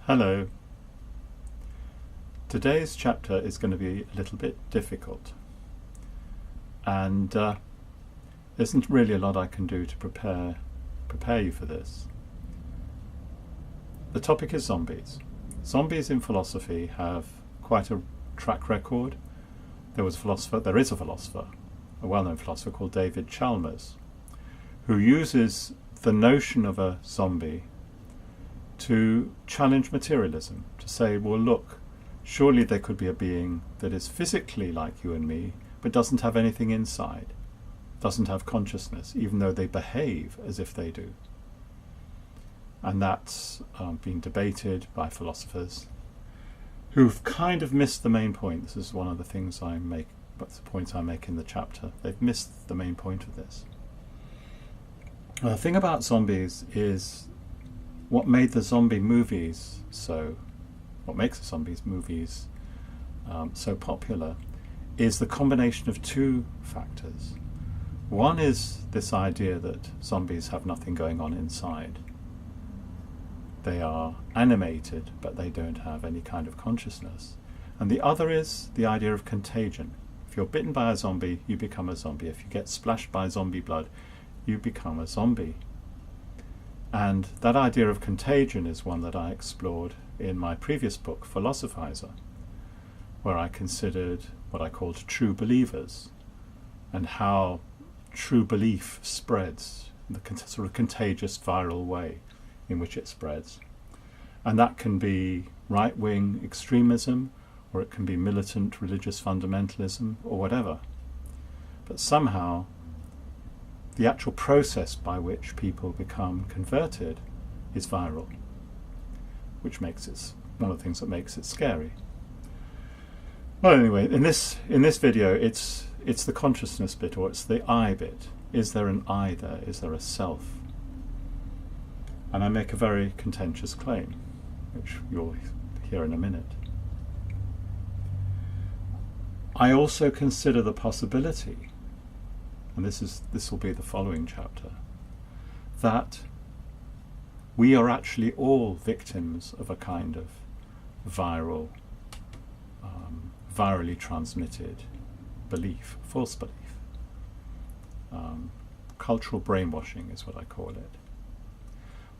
Hello. Today's chapter is going to be a little bit difficult, and there isn't really a lot I can do to prepare you for this. The topic is zombies. Zombies in philosophy have quite a track record. There is a philosopher, a well-known philosopher called David Chalmers, who uses the notion of a zombie to challenge materialism, to say, well, look, surely there could be a being that is physically like you and me, but doesn't have anything inside, doesn't have consciousness, even though they behave as if they do. And that's been debated by philosophers who've kind of missed the main point. This is one of the things I make, that's the point I make in the chapter. They've missed the main point of this. The thing about zombies is what made the zombie movies what makes the zombies movies so popular is the combination of two factors. One is this idea that zombies have nothing going on inside. They are animated, but they don't have any kind of consciousness. And the other is the idea of contagion. If you're bitten by a zombie, you become a zombie. If you get splashed by zombie blood, you become a zombie. And that idea of contagion is one that I explored in my previous book, Philosophizer, where I considered what I called true believers and how true belief spreads in the sort of contagious viral way in which it spreads. And that can be right-wing extremism, or it can be militant religious fundamentalism, or whatever. But somehow the actual process by which people become converted is viral, which makes it one of the things that makes it scary. Well, anyway, in this video, it's the consciousness bit, or it's the I bit. Is there an I there? Is there a self? And I make a very contentious claim, which you'll hear in a minute. I also consider the possibility, and this will be the following chapter, that we are actually all victims of a kind of virally transmitted belief, false belief. Cultural brainwashing is what I call it,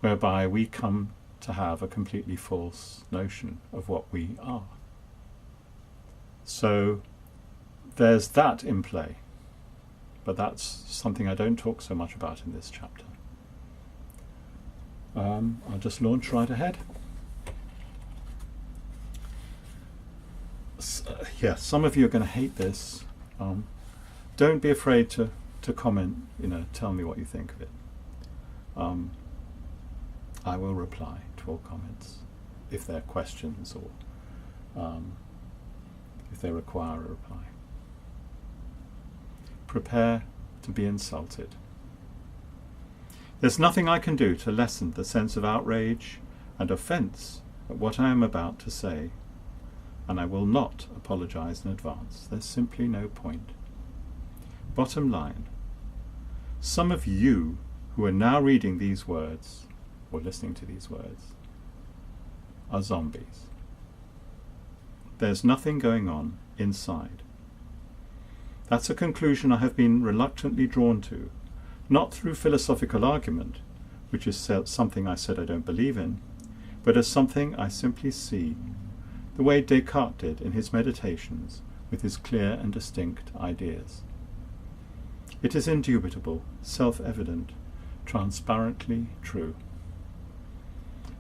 whereby we come to have a completely false notion of what we are. So there's that in play. But that's something I don't talk so much about in this chapter. I'll just launch right ahead. Some of you are going to hate this. Don't be afraid to comment, tell me what you think of it. I will reply to all comments if they're questions or if they require a reply. Prepare to be insulted. There's nothing I can do to lessen the sense of outrage and offence at what I am about to say, and I will not apologise in advance. There's simply no point. Bottom line, some of you who are now reading these words, or listening to these words, are zombies. There's nothing going on inside. That's a conclusion I have been reluctantly drawn to, not through philosophical argument, which is something I said I don't believe in, but as something I simply see, the way Descartes did in his meditations with his clear and distinct ideas. It is indubitable, self-evident, transparently true.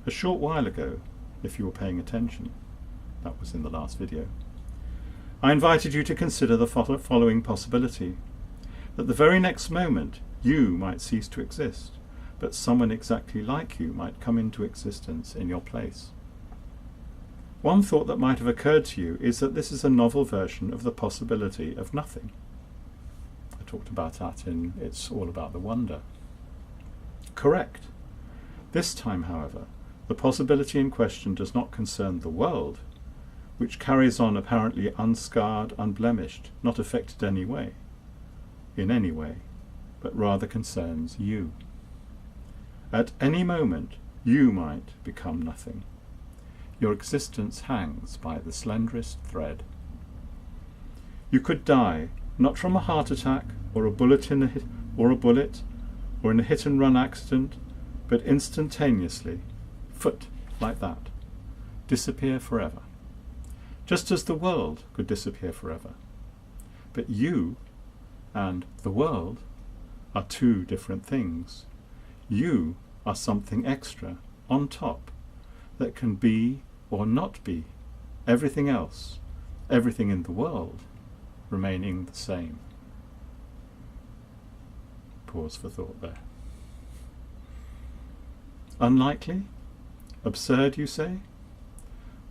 A short while ago, if you were paying attention, that was in the last video, I invited you to consider the following possibility, that the very next moment you might cease to exist, but someone exactly like you might come into existence in your place. One thought that might have occurred to you is that this is a novel version of the possibility of nothing. I talked about that in It's All About the Wonder. Correct. This time, however, the possibility in question does not concern the world, which carries on apparently unscarred, unblemished, not affected in any way, but rather concerns you. At any moment, you might become nothing. your existence hangs by the slenderest thread. You could die, not from a heart attack or a bullet in a hit-and-run accident, but instantaneously, like that, disappear forever. Just as the world could disappear forever. But you and the world are two different things. You are something extra, on top, that can be or not be everything else, everything in the world, remaining the same. Pause for thought there. Unlikely? Absurd, you say?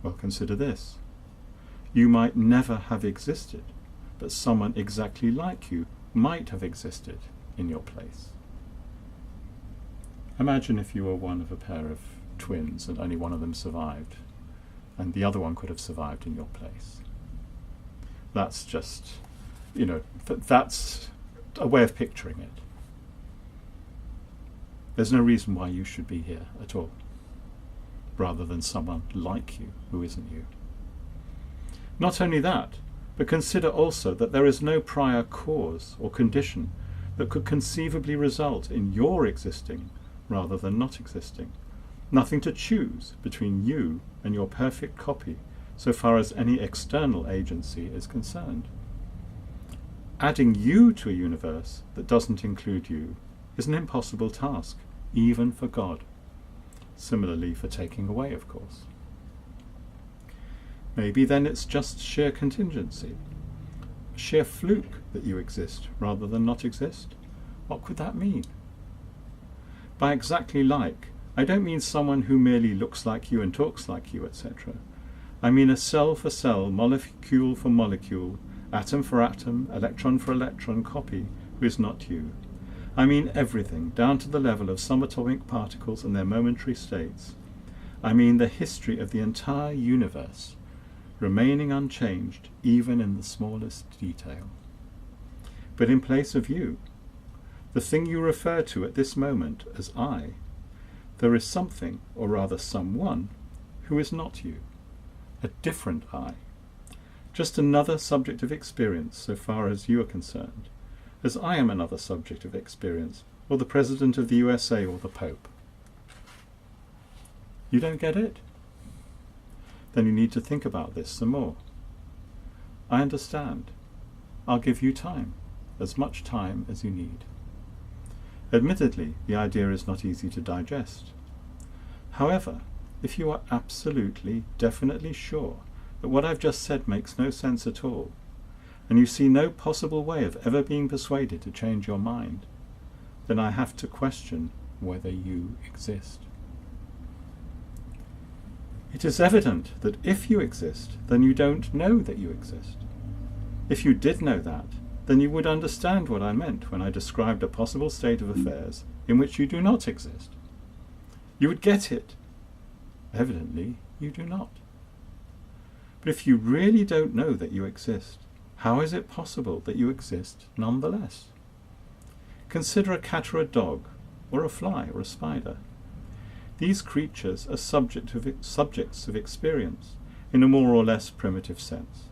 Well, consider this. You might never have existed, but someone exactly like you might have existed in your place. Imagine if you were one of a pair of twins and only one of them survived, and the other one could have survived in your place. That's just, that's a way of picturing it. There's no reason why you should be here at all, rather than someone like you who isn't you. Not only that, but consider also that there is no prior cause or condition that could conceivably result in your existing rather than not existing. Nothing to choose between you and your perfect copy so far as any external agency is concerned. Adding you to a universe that doesn't include you is an impossible task, even for God. Similarly for taking away, of course. Maybe then it's just sheer contingency, sheer fluke that you exist rather than not exist. What could that mean? By exactly like, I don't mean someone who merely looks like you and talks like you, etc. I mean a cell for cell, molecule for molecule, atom for atom, electron for electron copy who is not you. I mean everything, down to the level of subatomic particles and their momentary states. I mean the history of the entire universe, remaining unchanged even in the smallest detail. But in place of you, the thing you refer to at this moment as I, there is something, or rather someone, who is not you, a different I, just another subject of experience so far as you are concerned, as I am another subject of experience, or the President of the USA or the Pope. You don't get it? Then you need to think about this some more. I understand. I'll give you time, as much time as you need. Admittedly, the idea is not easy to digest. However, if you are absolutely, definitely sure that what I've just said makes no sense at all, and you see no possible way of ever being persuaded to change your mind, then I have to question whether you exist. It is evident that if you exist, then you don't know that you exist. If you did know that, then you would understand what I meant when I described a possible state of affairs in which you do not exist. You would get it. Evidently, you do not. But if you really don't know that you exist, how is it possible that you exist nonetheless? Consider a cat or a dog, or a fly or a spider. These creatures are subjects of experience in a more or less primitive sense.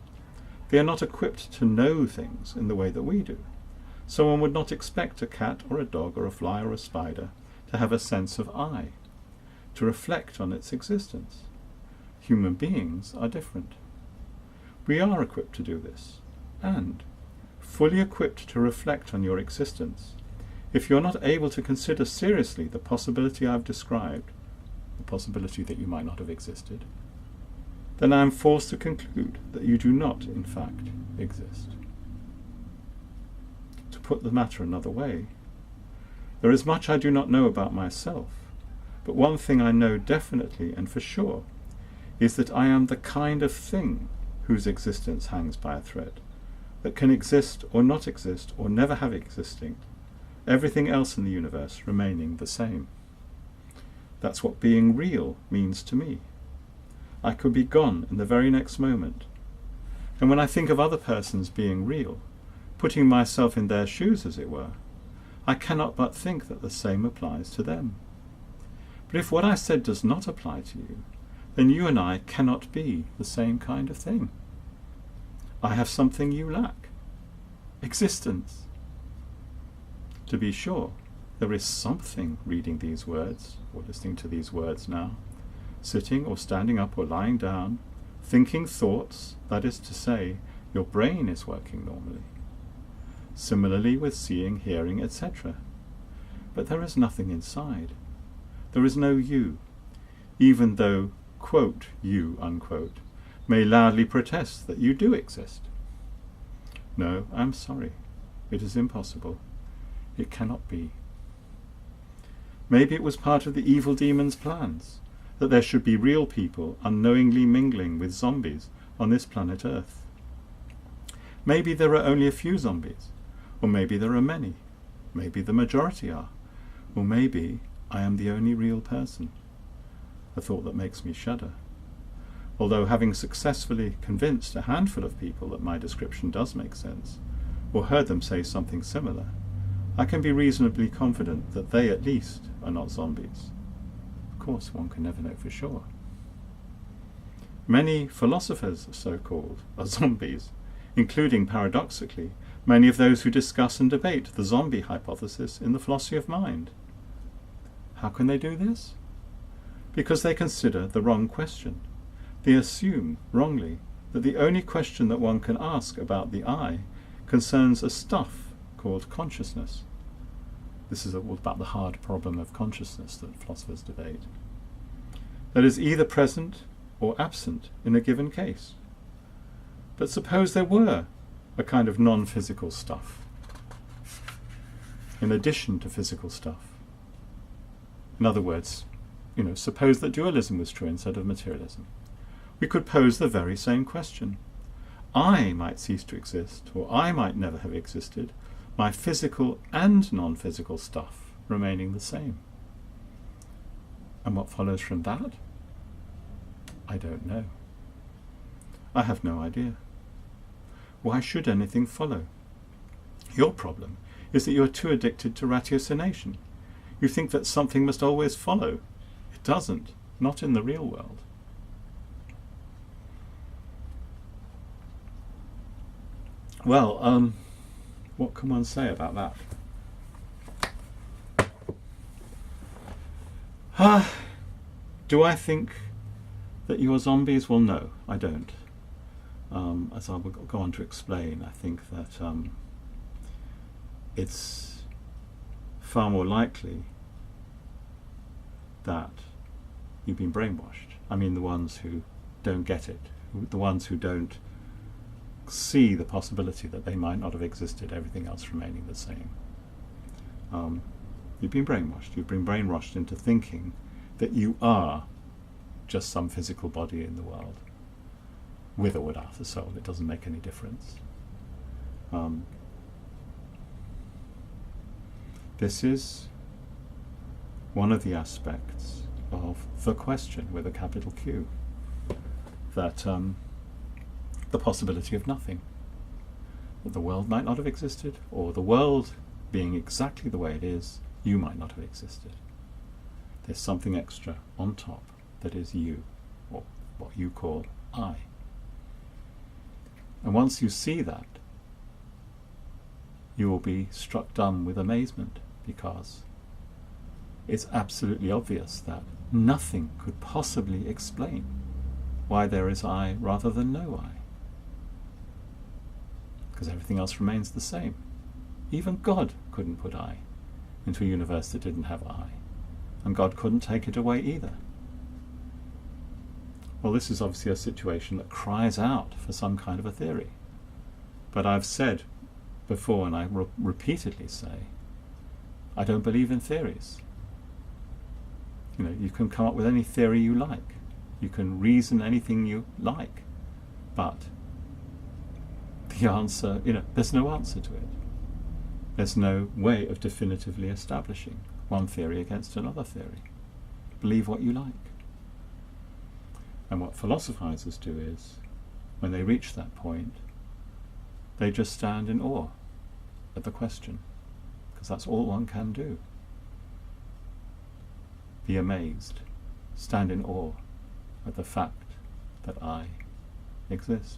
They are not equipped to know things in the way that we do. So one would not expect a cat or a dog or a fly or a spider to have a sense of I, to reflect on its existence. Human beings are different. We are equipped to do this, and fully equipped to reflect on your existence. If you're not able to consider seriously the possibility I've described, the possibility that you might not have existed, then I am forced to conclude that you do not, in fact, exist. To put the matter another way, there is much I do not know about myself, but one thing I know definitely and for sure is that I am the kind of thing whose existence hangs by a thread, that can exist or not exist or never have existing, everything else in the universe remaining the same. That's what being real means to me. I could be gone in the very next moment. And when I think of other persons being real, putting myself in their shoes as it were, I cannot but think that the same applies to them. But if what I said does not apply to you, then you and I cannot be the same kind of thing. I have something you lack: existence. To be sure, there is something reading these words, or listening to these words now, sitting or standing up or lying down, thinking thoughts, that is to say, your brain is working normally. Similarly with seeing, hearing, etc. But there is nothing inside. There is no you, even though, quote, you, unquote, may loudly protest that you do exist. No, I'm sorry. It is impossible. It cannot be. Maybe it was part of the evil demon's plans, that there should be real people unknowingly mingling with zombies on this planet Earth. Maybe there are only a few zombies, or maybe there are many. Maybe the majority are, or maybe I am the only real person. A thought that makes me shudder. Although having successfully convinced a handful of people that my description does make sense, or heard them say something similar, I can be reasonably confident that they at least are not zombies. Of course, one can never know for sure. Many philosophers, so-called, are zombies, including, paradoxically, many of those who discuss and debate the zombie hypothesis in the philosophy of mind. How can they do this? Because they consider the wrong question. They assume, wrongly, that the only question that one can ask about the I concerns a stuff called consciousness. This is all about the hard problem of consciousness that philosophers debate. That is either present or absent in a given case. But suppose there were a kind of non-physical stuff, in addition to physical stuff. In other words, suppose that dualism was true instead of materialism. We could pose the very same question. I might cease to exist, or I might never have existed, my physical and non-physical stuff remaining the same. And what follows from that? I don't know. I have no idea. Why should anything follow? Your problem is that you are too addicted to ratiocination. You think that something must always follow. It doesn't, not in the real world. Well, what can one say about that? Do I think that you are zombies? Well, no, I don't. As I will go on to explain, I think that it's far more likely that you've been brainwashed. I mean, the ones who don't get it, the ones who don't see the possibility that they might not have existed, everything else remaining the same. You've been brainwashed. You've been brainwashed into thinking that you are just some physical body in the world, with or without a soul. It doesn't make any difference. This is one of the aspects of the question with a capital Q, that the possibility of nothing, that the world might not have existed, or the world being exactly the way it is, you might not have existed. There's something extra on top that is you, or what you call I. And once you see that, you will be struck dumb with amazement, because it's absolutely obvious that nothing could possibly explain why there is I rather than no I. Because everything else remains the same. Even God couldn't put I into a universe that didn't have I, and God couldn't take it away either. Well, this is obviously a situation that cries out for some kind of a theory. But I've said before, and I repeatedly say, I don't believe in theories. You can come up with any theory you like. You can reason anything you like. But the answer, there's no answer to it. There's no way of definitively establishing one theory against another theory. Believe what you like. And what philosophizers do is, when they reach that point, they just stand in awe at the question, because that's all one can do. Be amazed, stand in awe, with the fact that I exist.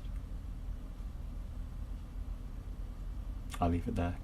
I'll leave it there.